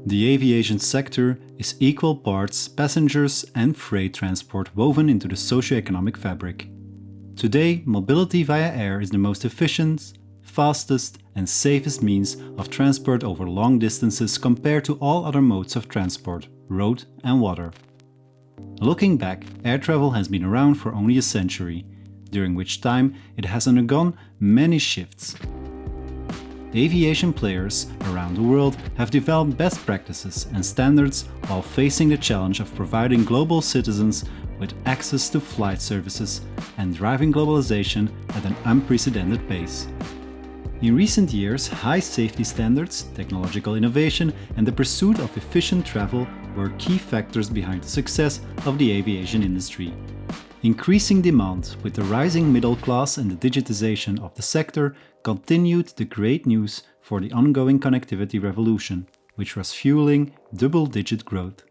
The aviation sector is equal parts passengers and freight transport woven into the socio-economic fabric. Today, mobility via air is the most efficient, fastest and safest means of transport over long distances compared to all other modes of transport, road and water. Looking back, air travel has been around for only a century, during which time it has undergone many shifts. Aviation players around the world have developed best practices and standards while facing the challenge of providing global citizens with access to flight services and driving globalization at an unprecedented pace. In recent years, high safety standards, technological innovation, and the pursuit of efficient travel were key factors behind the success of the aviation industry. Increasing demand with the rising middle class and the digitization of the sector continued the great news for the ongoing connectivity revolution, which was fueling double-digit growth.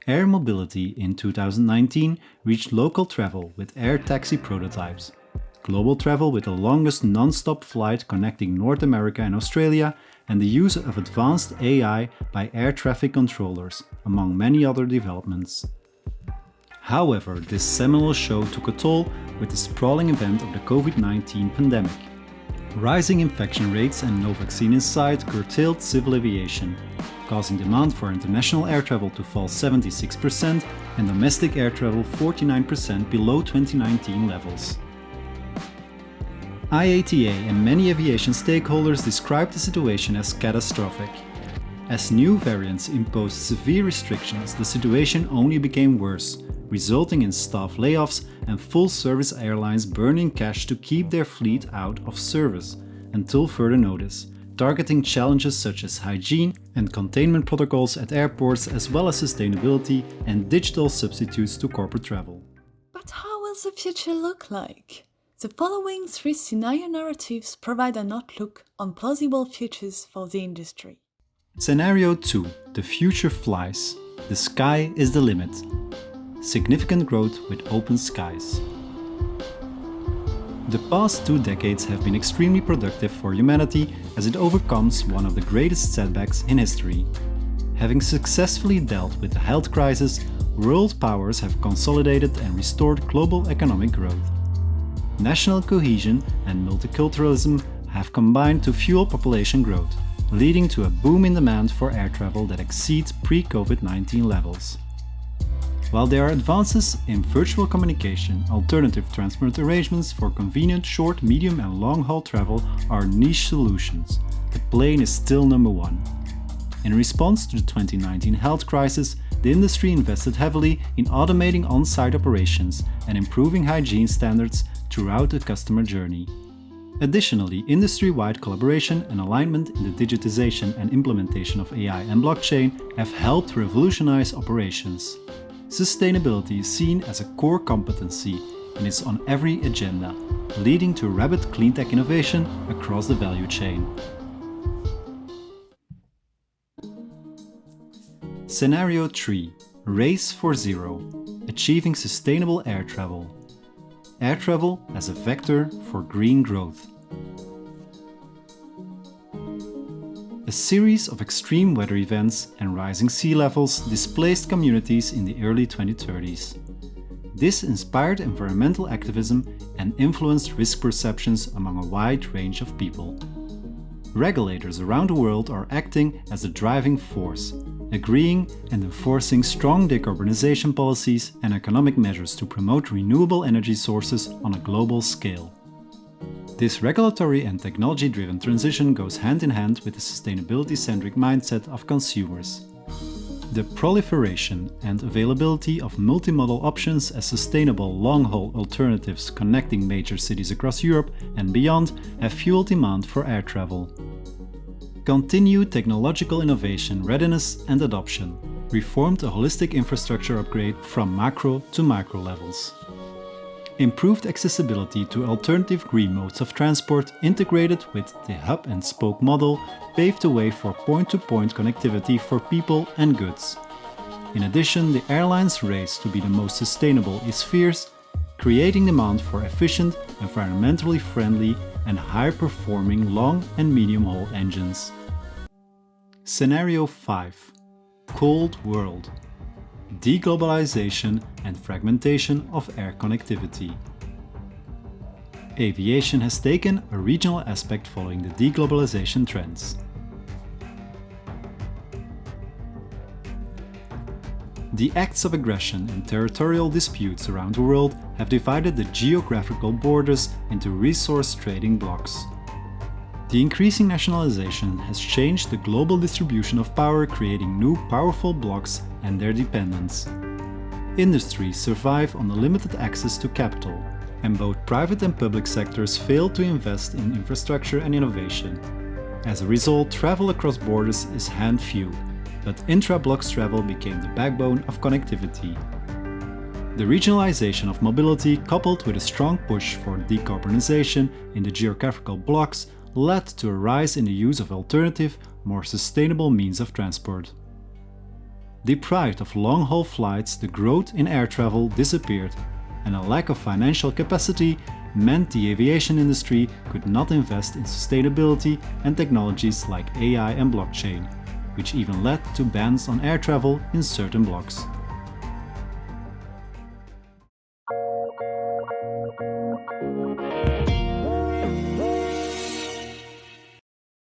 Air mobility in 2019 reached local travel with air taxi prototypes, global travel with the longest non-stop flight connecting North America and Australia, and the use of advanced AI by air traffic controllers, among many other developments. However, this seminal show took a toll with the sprawling event of the COVID-19 pandemic. Rising infection rates and no vaccine in sight curtailed civil aviation, causing demand for international air travel to fall 76% and domestic air travel 49% below 2019 levels. IATA and many aviation stakeholders described the situation as catastrophic. As new variants imposed severe restrictions, the situation only became worse, resulting in staff layoffs and full-service airlines burning cash to keep their fleet out of service until further notice, targeting challenges such as hygiene and containment protocols at airports, as well as sustainability and digital substitutes to corporate travel. But how will the future look like? The following three scenario narratives provide an outlook on plausible futures for the industry. Scenario 2. The future flies. The sky is the limit. Significant growth with open skies. The past 2 decades have been extremely productive for humanity as it overcomes one of the greatest setbacks in history. Having successfully dealt with the health crisis, world powers have consolidated and restored global economic growth. National cohesion and multiculturalism have combined to fuel population growth, leading to a boom in demand for air travel that exceeds pre-COVID-19 levels. While there are advances in virtual communication, alternative transport arrangements for convenient short, medium and long-haul travel are niche solutions. The plane is still number one. In response to the 2019 health crisis, the industry invested heavily in automating on-site operations and improving hygiene standards throughout the customer journey. Additionally, industry-wide collaboration and alignment in the digitization and implementation of AI and blockchain have helped revolutionize operations. Sustainability is seen as a core competency and is on every agenda, leading to rapid cleantech innovation across the value chain. Scenario 3. Race for Zero. Achieving sustainable air travel. Air travel as a vector for green growth. A series of extreme weather events and rising sea levels displaced communities in the early 2030s. This inspired environmental activism and influenced risk perceptions among a wide range of people. Regulators around the world are acting as the driving force, agreeing and enforcing strong decarbonization policies and economic measures to promote renewable energy sources on a global scale. This regulatory and technology-driven transition goes hand in hand with the sustainability-centric mindset of consumers. The proliferation and availability of multimodal options as sustainable long-haul alternatives connecting major cities across Europe and beyond have fueled demand for air travel. Continued technological innovation, readiness and adoption reformed a holistic infrastructure upgrade from macro to micro levels. Improved accessibility to alternative green modes of transport integrated with the hub-and-spoke model paved the way for point-to-point connectivity for people and goods. In addition, the airlines' race to be the most sustainable is fierce, creating demand for efficient, environmentally friendly and high-performing long and medium-haul engines. Scenario 5. Cold World. Deglobalization and fragmentation of air connectivity. Aviation has taken a regional aspect following the deglobalization trends. The acts of aggression and territorial disputes around the world have divided the geographical borders into resource trading blocs. The increasing nationalization has changed the global distribution of power, creating new powerful blocs and their dependents. Industries survive on the limited access to capital, and both private and public sectors fail to invest in infrastructure and innovation. As a result, travel across borders is hand-few, but intra-blocs travel became the backbone of connectivity. The regionalization of mobility, coupled with a strong push for decarbonization in the geographical blocs, led to a rise in the use of alternative, more sustainable means of transport. Deprived of long-haul flights, the growth in air travel disappeared, and a lack of financial capacity meant the aviation industry could not invest in sustainability and technologies like AI and blockchain, which even led to bans on air travel in certain blocs.